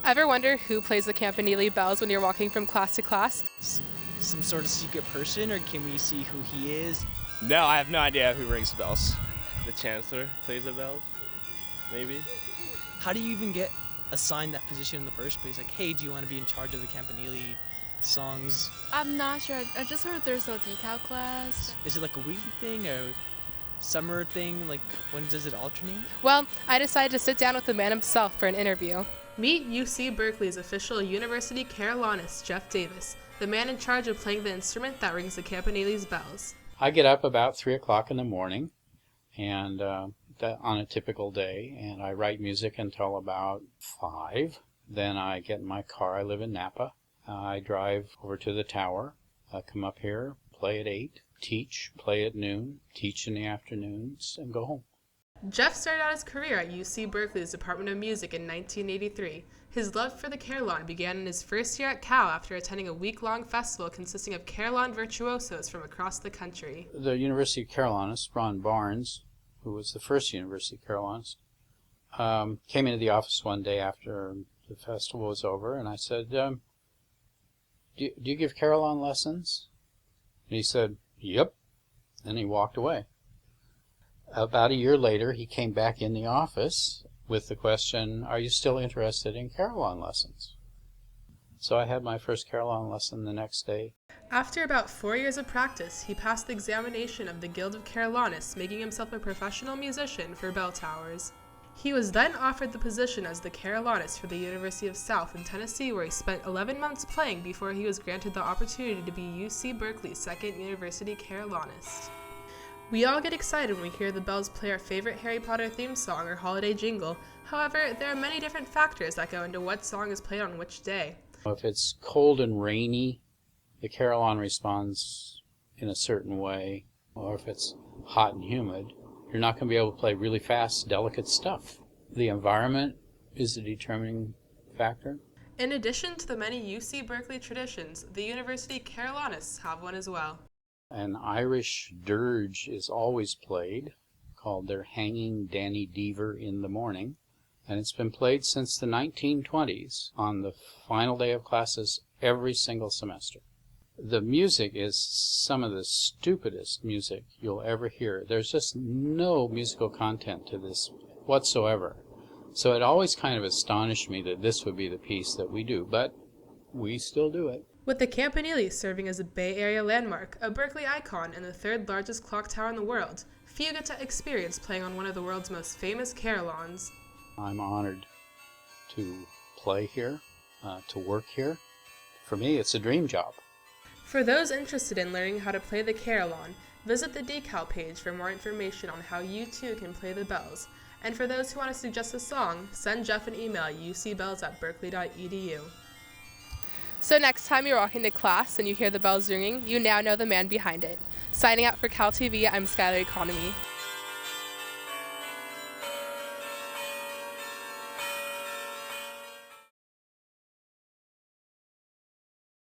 Ever wonder who plays the Campanile bells when you're walking from class to class? Some sort of secret person, or can we see who he is? No, I have no idea who rings the bells. The Chancellor plays the bells, maybe. How do you even get assigned that position in the first place? Like, hey, do you want to be in charge of the Campanile songs? I'm not sure. I just heard there's a decal class. Is it like a weekly thing or summer thing? Like, when does it alternate? Well, I decided to sit down with the man himself for an interview. Meet UC Berkeley's official University Carillonist, Jeff Davis, the man in charge of playing the instrument that rings the Campanile's bells. I get up about 3 o'clock in the morning, and on a typical day, and I write music until about 5. Then I get in my car. I live in Napa. I drive over to the tower, come up here, play at 8, teach, play at noon, teach in the afternoons, and go home. Jeff started out his career at UC Berkeley's Department of Music in 1983. His love for the Carillon began in his first year at Cal after attending a week-long festival consisting of Carillon virtuosos from across the country. The University Carillonist, Ron Barnes, who was the first University Carillonist, came into the office one day after the festival was over, and I said, do you give Carillon lessons? And he said, yep. And he walked away. About a year later, he came back in the office with the question, are you still interested in Carillon lessons? So I had my first Carillon lesson the next day. After about 4 years of practice, he passed the examination of the Guild of Carillonists, making himself a professional musician for bell towers. He was then offered the position as the Carillonist for the University of South in Tennessee, where he spent 11 months playing before he was granted the opportunity to be UC Berkeley's second University Carillonist. We all get excited when we hear the bells play our favorite Harry Potter theme song or holiday jingle. However, there are many different factors that go into what song is played on which day. If it's cold and rainy, the Carillon responds in a certain way. Or if it's hot and humid, you're not going to be able to play really fast, delicate stuff. The environment is the determining factor. In addition to the many UC Berkeley traditions, the University Carillonists have one as well. An Irish dirge is always played, called their Hanging Danny Deever in the Morning, and it's been played since the 1920s on the final day of classes every single semester. The music is some of the stupidest music you'll ever hear. There's just no musical content to this whatsoever. So it always kind of astonished me that this would be the piece that we do, but we still do it. With the Campanile serving as a Bay Area landmark, a Berkeley icon, and the third largest clock tower in the world, few get to experience playing on one of the world's most famous carillons. I'm honored to play here, to work here. For me, it's a dream job. For those interested in learning how to play the carillon, visit the decal page for more information on how you too can play the bells. And for those who want to suggest a song, send Jeff an email at ucbells@berkeley.edu. So next time you're walking to class and you hear the bells ringing, you now know the man behind it. Signing out for CalTV, I'm Skylar Economy.